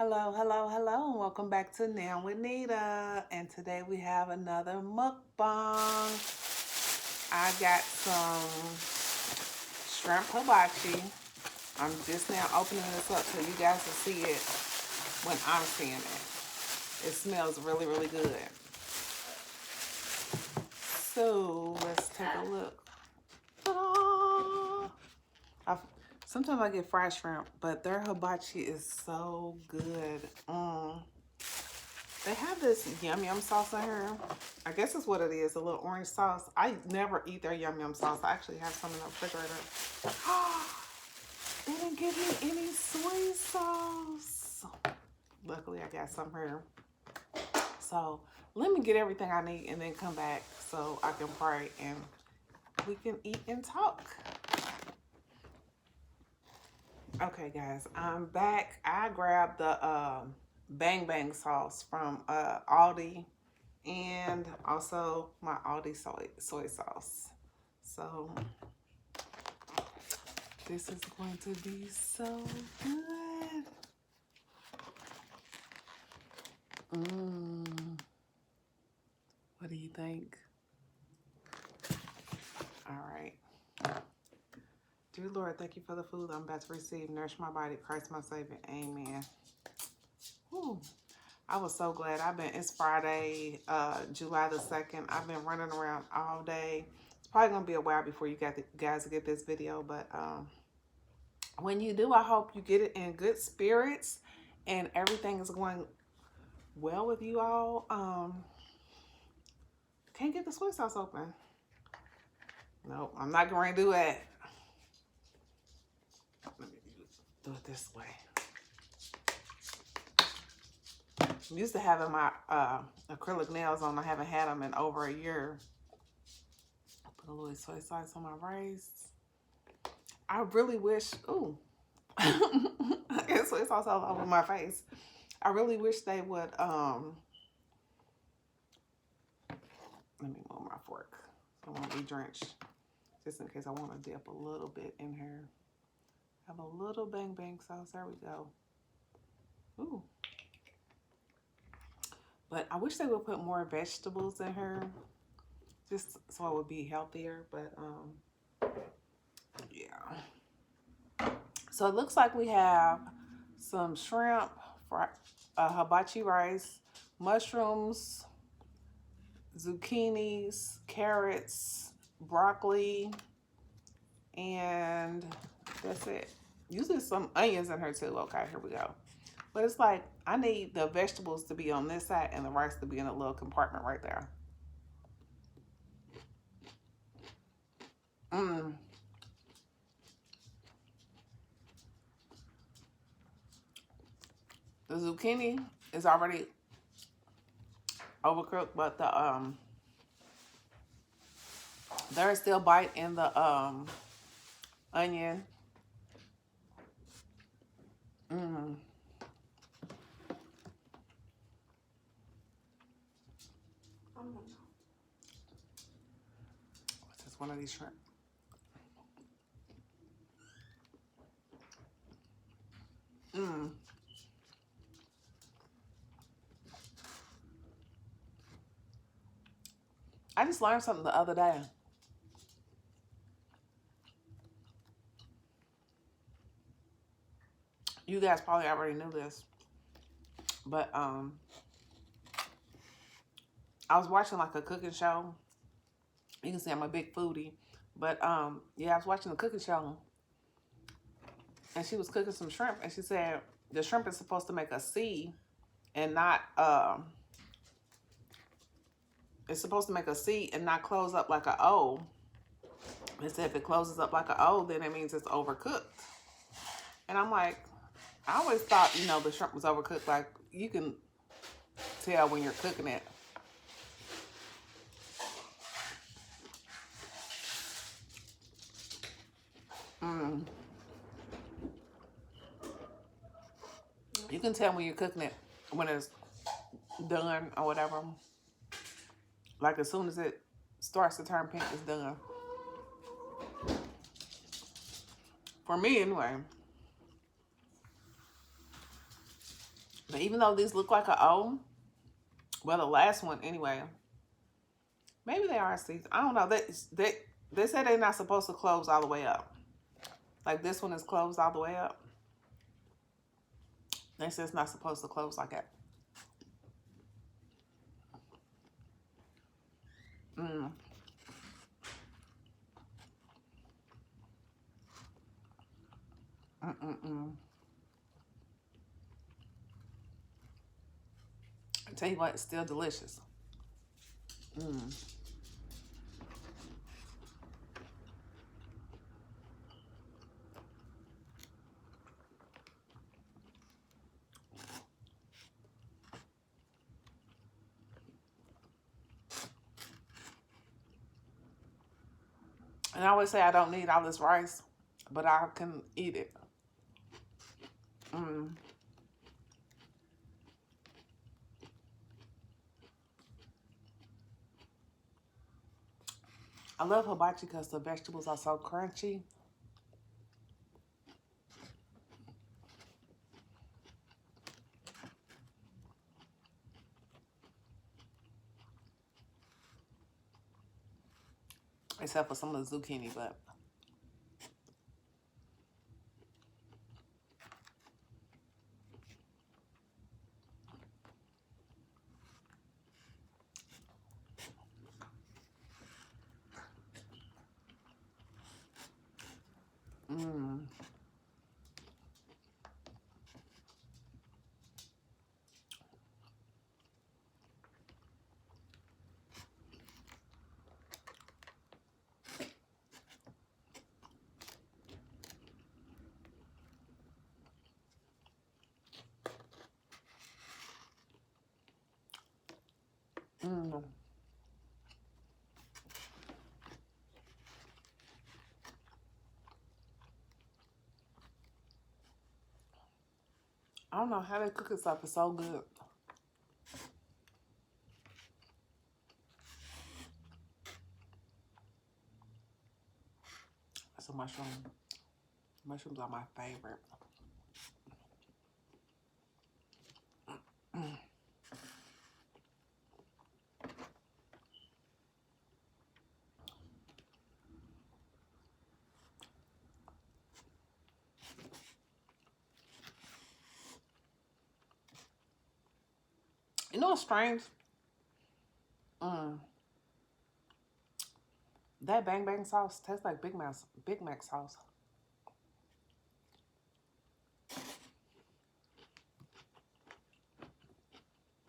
Hello, hello, hello, and welcome back to Now with Nita. And today we have another mukbang. I got some shrimp hibachi. I'm just now opening this up so you guys can see it when I'm seeing it. It smells really, really good. So let's take a look. Ta-da! Sometimes I get fried shrimp, but their hibachi is so good. They have this yum yum sauce in here. I guess that's what it is, a little orange sauce. I never eat their yum yum sauce. I actually have some in the refrigerator. They didn't give me any soy sauce. Luckily, I got some here. So let me get everything I need and then come back so I can pray and we can eat and talk. Okay, guys, I'm back. I grabbed the Bang Bang sauce from Aldi and also my Aldi soy sauce. So this is going to be so good. What do you think? All right. Dear Lord, thank you for the food I'm about to receive. Nourish my body, Christ my Savior. Amen. Whew. I was so glad. It's Friday, July the 2nd. I've been running around all day. It's probably going to be a while before you guys get this video, but when you do, I hope you get it in good spirits and everything is going well with you all. Can't get the soy sauce open. Nope, I'm not going to do it. Let me do it this way. I'm used to having my acrylic nails on. I haven't had them in over a year. Put a little soy sauce on my rice. I really wish, I get soy sauce all over my face. I really wish they would, let me move my fork so I won't be drenched. Just in case I want to dip a little bit in here. Have a little Bang Bang sauce. There we go. Ooh. But I wish they would put more vegetables in here. Just so it would be healthier. But, yeah. So it looks like we have some shrimp, hibachi rice, mushrooms, zucchinis, carrots, broccoli, and that's it. Usually some onions in here too. Okay, here we go. But it's like I need the vegetables to be on this side and the rice to be in a little compartment right there. The zucchini is already overcooked, but there's still bite in the onion. What's this? One of these shrimp. I just learned something the other day. You guys probably already knew this, but I was watching like a cooking show. You can see I'm a big foodie, but yeah, I was watching the cooking show, and she was cooking some shrimp, and she said the shrimp is supposed to make a C, and not it's supposed to make a C and not close up like a O. It said if it closes up like a O, then it means it's overcooked. And I'm like, I always thought, the shrimp was overcooked. Like, you can tell when you're cooking it. You can tell when you're cooking it, when it's done or whatever. Like, as soon as it starts to turn pink, it's done. For me, anyway. But even though these look like an O, well, the last one anyway, maybe they are seasoned. I don't know. They say they're not supposed to close all the way up. Like this one is closed all the way up. They say it's not supposed to close like that. Mm. Mm-mm-mm. I tell you what, it's still delicious. Mm. And I always say I don't need all this rice, but I can eat it. Mm. I love hibachi because the vegetables are so crunchy. Except for some of the zucchini, but mm. Mm. I don't know how they cook this up. It's so good. It's a mushroom. Mushrooms are my favorite. Mm. You know what's strange? Mm. That bang bang sauce tastes like Big Mac sauce.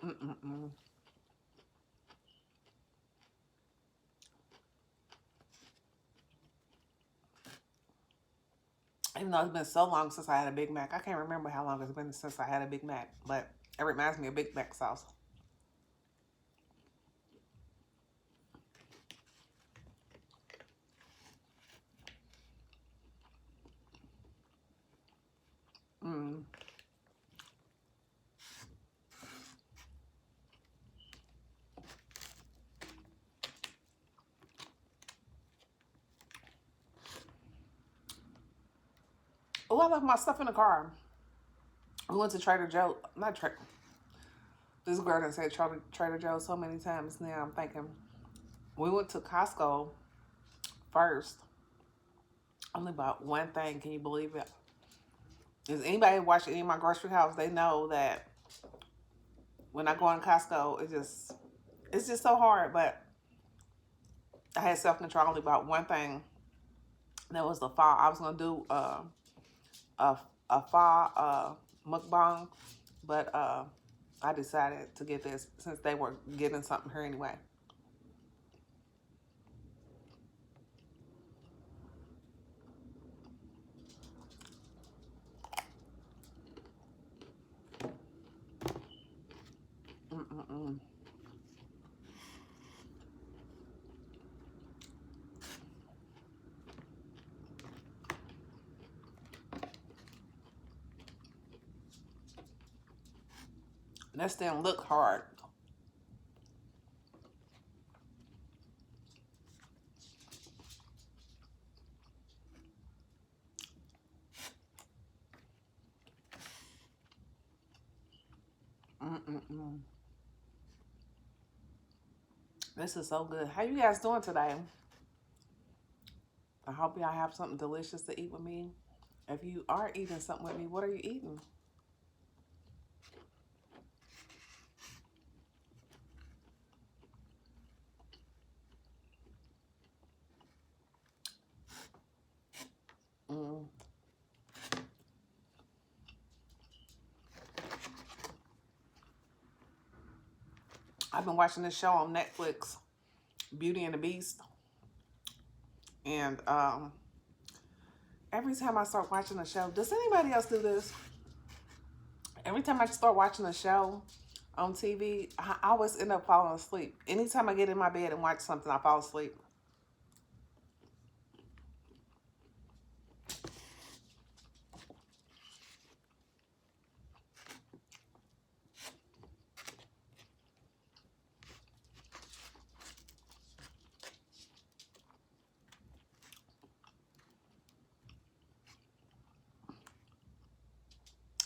Mm-mm-mm. Even though it's been so long since I had a Big Mac, I can't remember how long it's been since I had a Big Mac, but it reminds me of Big Mac sauce. Mm. Oh, I left my stuff in the car. We went to Trader Joe. Not Trader. This girl done said Trader Joe so many times now. I'm thinking we went to Costco first. Only bought one thing. Can you believe it? Does anybody watch any of my grocery house? They know that when I go in Costco, it's just so hard. But I had self control. Only bought one thing. That was the fall. I was gonna do a a fall mukbang, but I decided to get this since they were getting something here anyway. Mm-mm-mm. That still look hard. Mm-mm-mm. This is so good. How you guys doing today? I hope y'all have something delicious to eat with me. If you are eating something with me, what are you eating? Mm. I've been watching this show on Netflix, Beauty and the Beast. And every time I start watching a show, does anybody else do this? Every time I start watching a show on TV, I always end up falling asleep. Anytime I get in my bed and watch something, I fall asleep.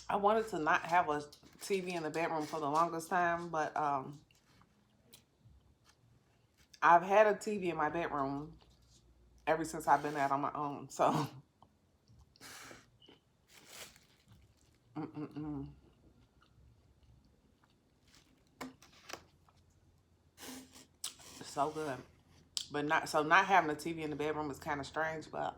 I wanted to not have a TV in the bedroom for the longest time, but I've had a TV in my bedroom ever since I've been out on my own. So, mm-mm-mm. So good. But not having a TV in the bedroom is kind of strange, but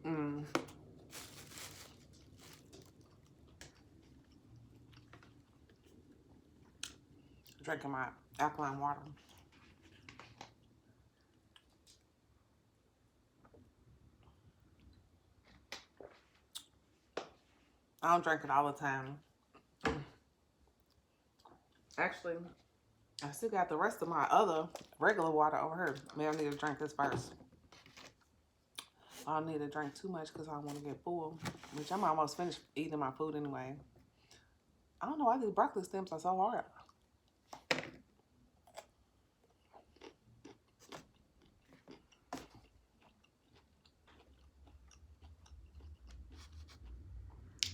mm, drinking my alkaline water. I don't drink it all the time. Actually, I still got the rest of my other regular water over here. Maybe I need to drink this first. I don't need to drink too much because I don't want to get full. Which I'm almost finished eating my food anyway. I don't know why these broccoli stems are so hard.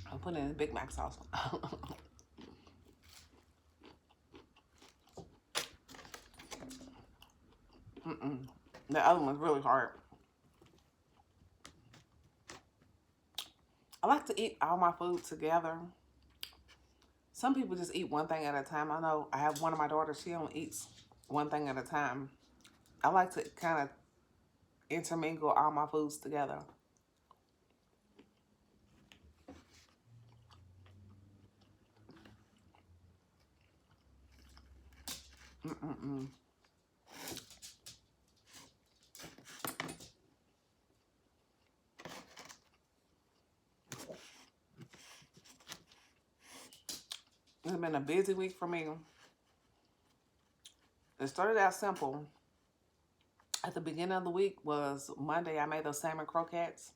I'm putting in Big Mac sauce. Mm-mm. The other one's really hard. I like to eat all my food together. Some people just eat one thing at a time. I know I have one of my daughters, she only eats one thing at a time. I like to kind of intermingle all my foods together. Mm-mm-mm. It's been a busy week for me. It started out simple. At the beginning of the week was Monday. I made those salmon croquettes.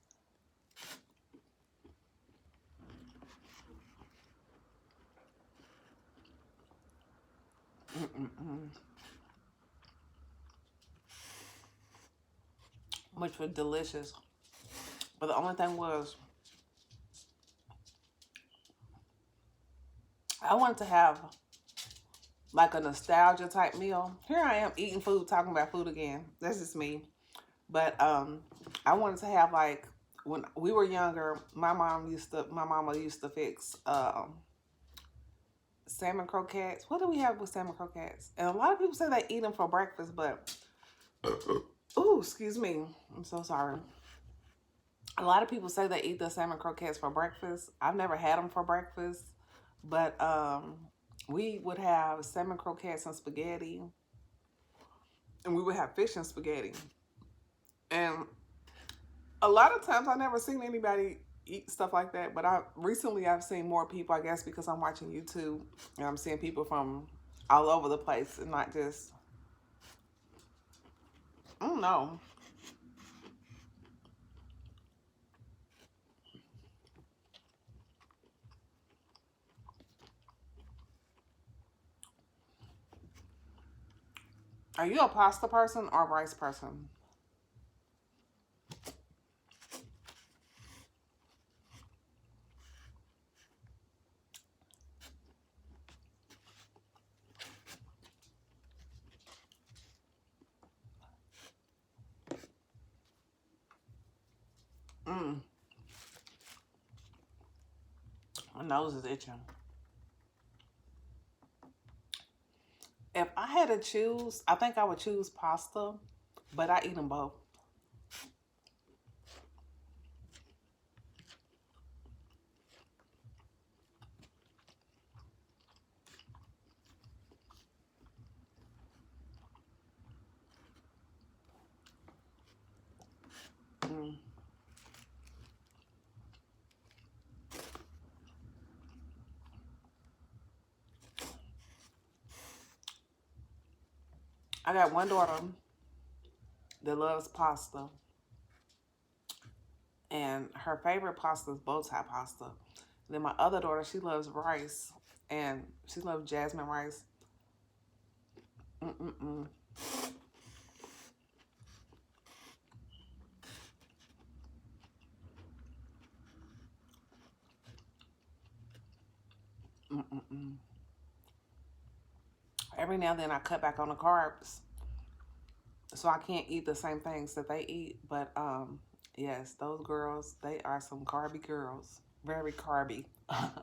Mm-mm-mm. Which was delicious. But the only thing was, I wanted to have like a nostalgia type meal. Here I am eating food, talking about food again. That's just me. But I wanted to have like when we were younger, my mama used to fix salmon croquettes. What do we have with salmon croquettes? And a lot of people say they eat them for breakfast, but oh, excuse me. I'm so sorry. A lot of people say they eat the salmon croquettes for breakfast. I've never had them for breakfast, but we would have salmon croquettes and spaghetti, and we would have fish and spaghetti. And a lot of times I never seen anybody eat stuff like that, but I've seen more people, I guess because I'm watching YouTube, and I'm seeing people from all over the place and not just, I don't know. Are you a pasta person or a rice person? My nose is itching. If I had to choose, I think I would choose pasta, but I eat them both. Mm. I got one daughter that loves pasta, and her favorite pasta is bow tie pasta. Then my other daughter, she loves rice, and she loves jasmine rice. Mm-mm-mm. Mm-mm-mm. Every now and then I cut back on the carbs, so I can't eat the same things that they eat. But yes, those girls, they are some carby girls. Very carby. I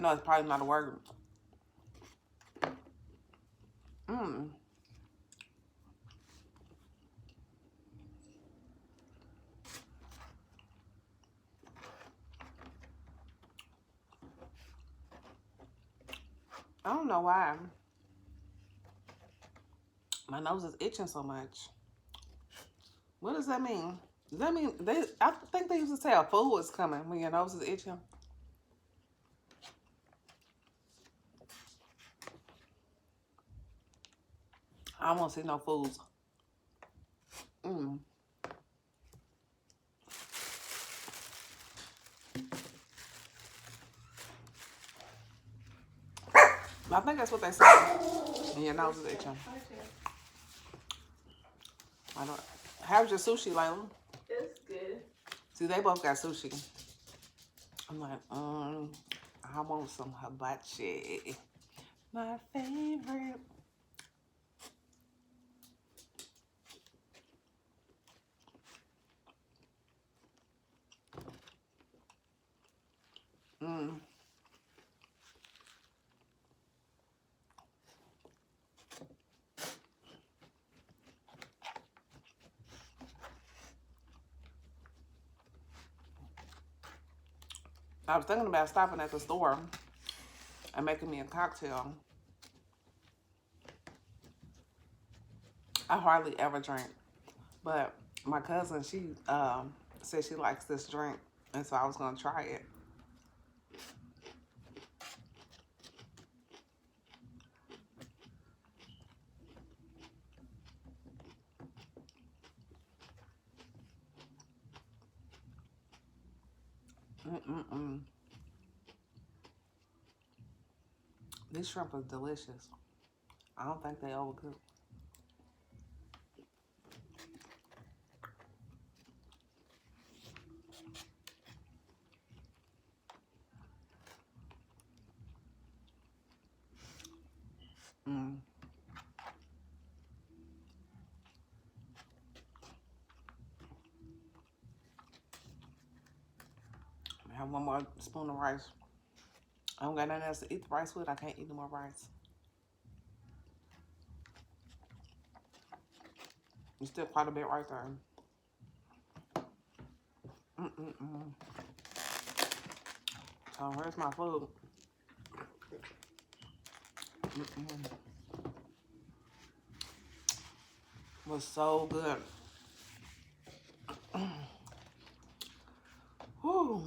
know it's probably not a word. Mm. I don't know why my nose is itching so much. What does that mean? Does that mean they? I think they used to say a food is coming when your nose is itching. I don't see no foods. Mm. I think that's what they say when your nose is itching. I don't. How's your sushi, Layla? It's good. See, they both got sushi. I'm like, I want some hibachi. My favorite. Mm. I was thinking about stopping at the store and making me a cocktail. I hardly ever drink, but my cousin, she said she likes this drink, and so I was gonna try it. Mm-mm-mm. This shrimp is delicious. I don't think they overcook. Mm. I have one more spoon of rice. I don't got nothing else to eat the rice with. I can't eat no more rice. There's still quite a bit right there. Mm-mm-mm. So where's my food? Mm-mm. It was so good. Whew.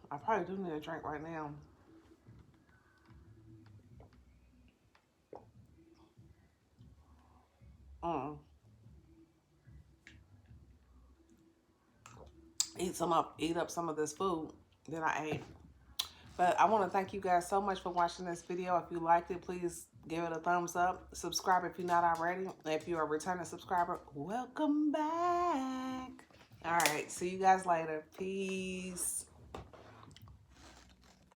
I probably do need a drink right now. Mm. Eat up some of this food that I ate. But I want to thank you guys so much for watching this video. If you liked it, please give it a thumbs up. Subscribe if you're not already. If you're a returning subscriber, welcome back. All right. See you guys later. Peace.